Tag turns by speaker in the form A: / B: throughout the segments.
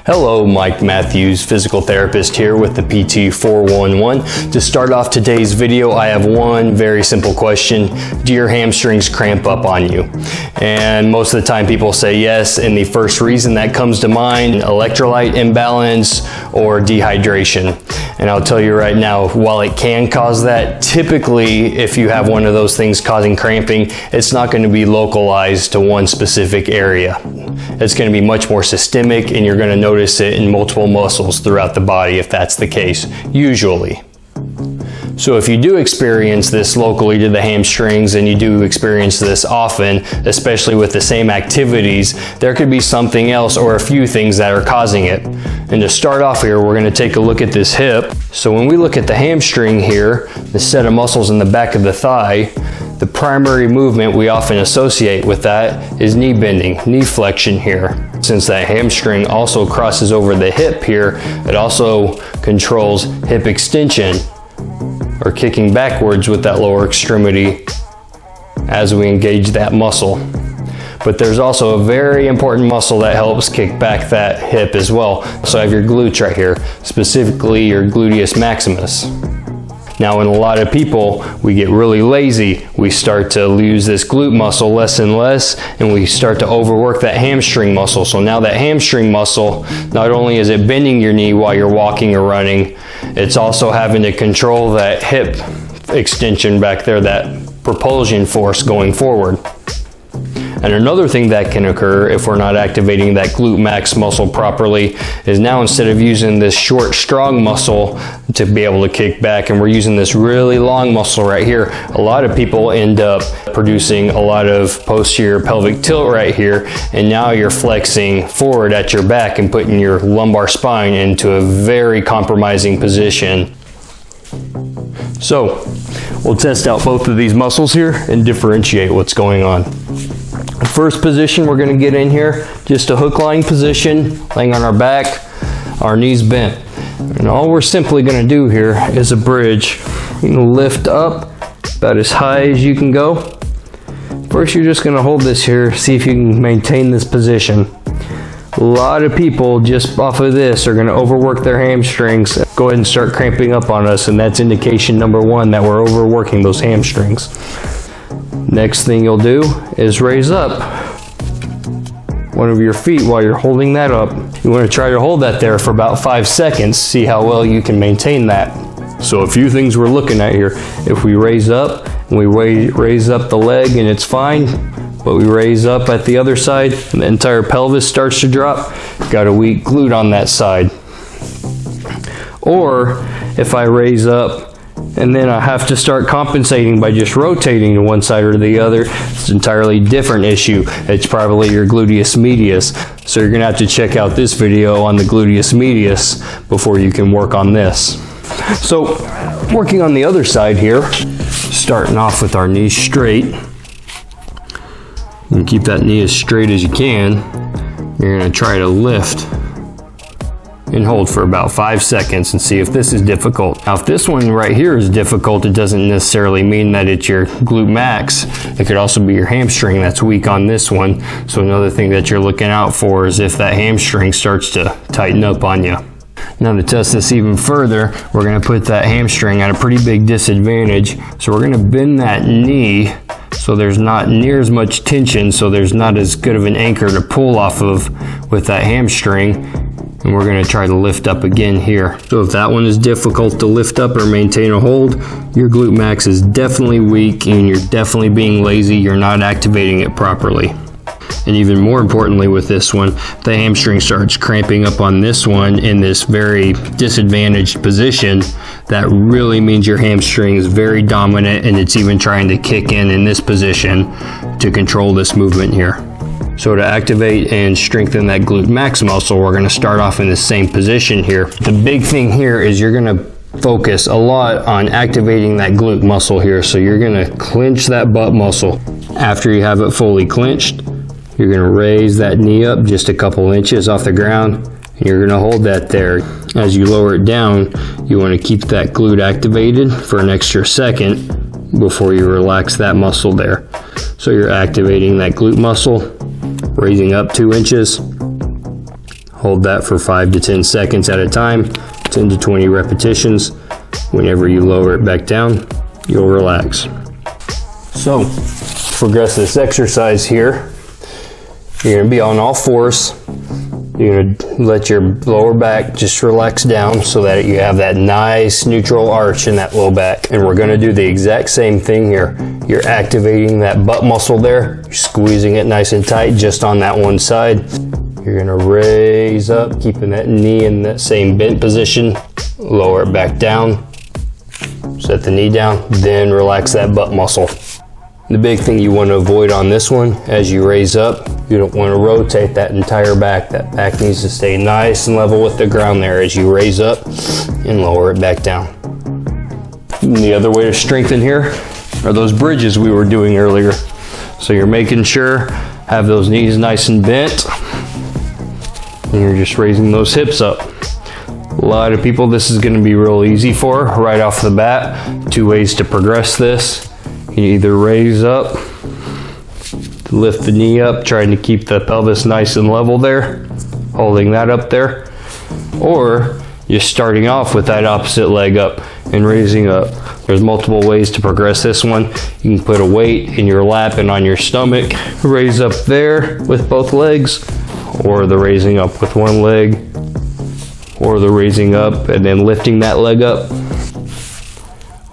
A: Hello, Mike Matthews, physical therapist here with the PT 411. To start off today's video, I have one very simple question. Do your hamstrings cramp up on you? And most of the time people say yes, and the first reason that comes to mind, electrolyte imbalance or dehydration. And I'll tell you right now, while it can cause that, typically if you have one of those things causing cramping, it's not going to be localized to one specific area. It's going to be much more systemic, and you're going to notice it in multiple muscles throughout the body if that's the case, usually. So if you do experience this locally to the hamstrings, and you do experience this often, especially with the same activities, there could be something else or a few things that are causing it. And to start off here, we're going to take a look at this hip. So when we look at the hamstring here, the set of muscles in the back of the thigh, the primary movement we often associate with that is knee bending, knee flexion here. Since that hamstring also crosses over the hip here, it also controls hip extension, or kicking backwards with that lower extremity as we engage that muscle. But there's also a very important muscle that helps kick back that hip as well. So I have your glutes right here, specifically your gluteus maximus. Now in a lot of people, we get really lazy. We start to lose this glute muscle less and less, and we start to overwork that hamstring muscle. So now that hamstring muscle, not only is it bending your knee while you're walking or running, it's also having to control that hip extension back there, that propulsion force going forward. And another thing that can occur if we're not activating that glute max muscle properly is now instead of using this short, strong muscle to be able to kick back, and we're using this really long muscle right here, a lot of people end up producing a lot of posterior pelvic tilt right here, and now you're flexing forward at your back and putting your lumbar spine into a very compromising position. So we'll test out both of these muscles here and differentiate what's going on. First position we're going to get in here, just a hook lying position, laying on our back, our knees bent. And all we're simply going to do here is a bridge. You can lift up about as high as you can go. First you're just going to hold this here, see if you can maintain this position. A lot of people just off of this are going to overwork their hamstrings, go ahead and start cramping up on us, and that's indication number one that we're overworking those hamstrings. Next thing you'll do is raise up one of your feet while you're holding that up. You want to try to hold that there for about 5 seconds, see how well you can maintain that. So a few things we're looking at here. If we raise up and we raise up the leg and it's fine, but we raise up at the other side and the entire pelvis starts to drop, got a weak glute on that side. Or if I raise up and then I have to start compensating by just rotating to one side or the other, it's an entirely different issue. It's probably your gluteus medius. So you're going to have to check out this video on the gluteus medius before you can work on this. So working on the other side here, starting off with our knees straight. You can keep that knee as straight as you can. You're going to try to lift and hold for about 5 seconds and see if this is difficult. Now if this one right here is difficult, it doesn't necessarily mean that it's your glute max. It could also be your hamstring that's weak on this one. So another thing that you're looking out for is if that hamstring starts to tighten up on you. Now to test this even further, we're going to put that hamstring at a pretty big disadvantage. So we're going to bend that knee so there's not near as much tension, so there's not as good of an anchor to pull off of with that hamstring. And we're going to try to lift up again here. So if that one is difficult to lift up or maintain a hold, your glute max is definitely weak and you're definitely being lazy. You're not activating it properly. And even more importantly with this one, the hamstring starts cramping up on this one in this very disadvantaged position. That really means your hamstring is very dominant, and it's even trying to kick in this position to control this movement here. So to activate and strengthen that glute max muscle, we're going to start off in the same position here. The big thing here is you're going to focus a lot on activating that glute muscle here. So you're going to clench that butt muscle. After you have it fully clenched, you're going to raise that knee up just a couple inches off the ground, and you're going to hold that there. As you lower it down, you want to keep that glute activated for an extra second before you relax that muscle there. So you're activating that glute muscle, raising up 2 inches, Hold that for 5 to 10 seconds at a time, 10 to 20 repetitions. Whenever you lower it back down, you'll relax. So, progress this exercise here. You're gonna be on all fours. You're gonna let your lower back just relax down so that you have that nice neutral arch in that low back. And we're gonna do the exact same thing here. You're activating that butt muscle there. You're squeezing it nice and tight just on that one side. You're gonna raise up, keeping that knee in that same bent position. Lower it back down. Set the knee down, then relax that butt muscle. The big thing you want to avoid on this one, as you raise up, you don't want to rotate that entire back. That back needs to stay nice and level with the ground there as you raise up and lower it back down. And the other way to strengthen here are those bridges we were doing earlier. So you're making sure, have those knees nice and bent, and you're just raising those hips up. A lot of people, this is going to be real easy for right off the bat. 2 ways to progress this. You either raise up, lift the knee up, trying to keep the pelvis nice and level there, holding that up there, or you're starting off with that opposite leg up and raising up. There's multiple ways to progress this one. You can put a weight in your lap and on your stomach, raise up there with both legs, or the raising up with one leg, or the raising up and then lifting that leg up.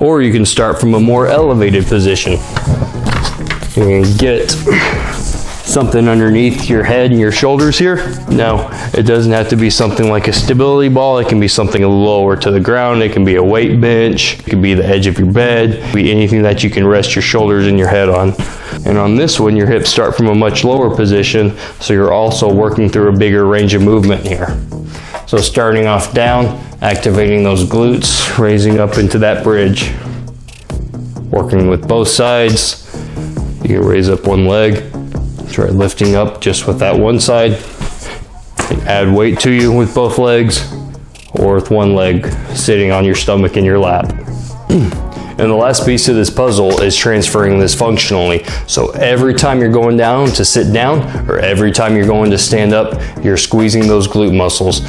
A: Or you can start from a more elevated position. You can get something underneath your head and your shoulders here. No, it doesn't have to be something like a stability ball. It can be something lower to the ground. It can be a weight bench. It can be the edge of your bed. It can be anything that you can rest your shoulders and your head on. And on this one, your hips start from a much lower position, so you're also working through a bigger range of movement here. So starting off down, activating those glutes, raising up into that bridge. Working with both sides. You can raise up one leg, try lifting up just with that one side. And add weight to you with both legs, or with one leg sitting on your stomach in your lap. And the last piece of this puzzle is transferring this functionally. So every time you're going down to sit down, or every time you're going to stand up, you're squeezing those glute muscles.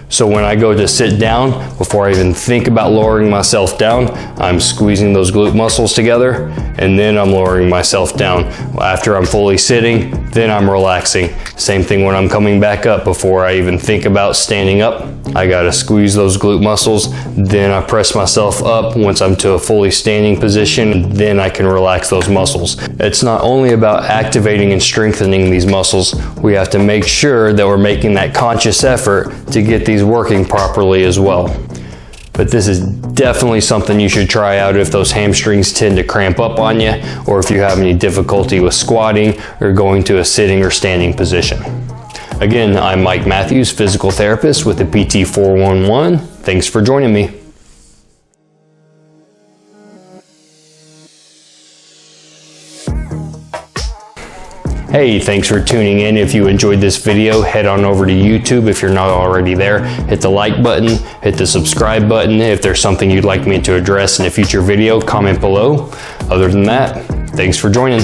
A: So when I go to sit down, before I even think about lowering myself down, I'm squeezing those glute muscles together, and then I'm lowering myself down. After I'm fully sitting, then I'm relaxing. Same thing when I'm coming back up. Before I even think about standing up, I gotta squeeze those glute muscles, then I press myself up once I'm to a fully standing position, then I can relax those muscles. It's not only about activating and strengthening these muscles, we have to make sure that we're making that conscious effort to get these working properly as well. But this is definitely something you should try out if those hamstrings tend to cramp up on you, or if you have any difficulty with squatting or going to a sitting or standing position. Again, I'm Mike Matthews, physical therapist with the PT 411. Thanks for joining me. Hey, thanks for tuning in. If you enjoyed this video, head on over to YouTube if you're not already there. Hit the like button, hit the subscribe button. If there's something you'd like me to address in a future video, comment below. Other than that, thanks for joining.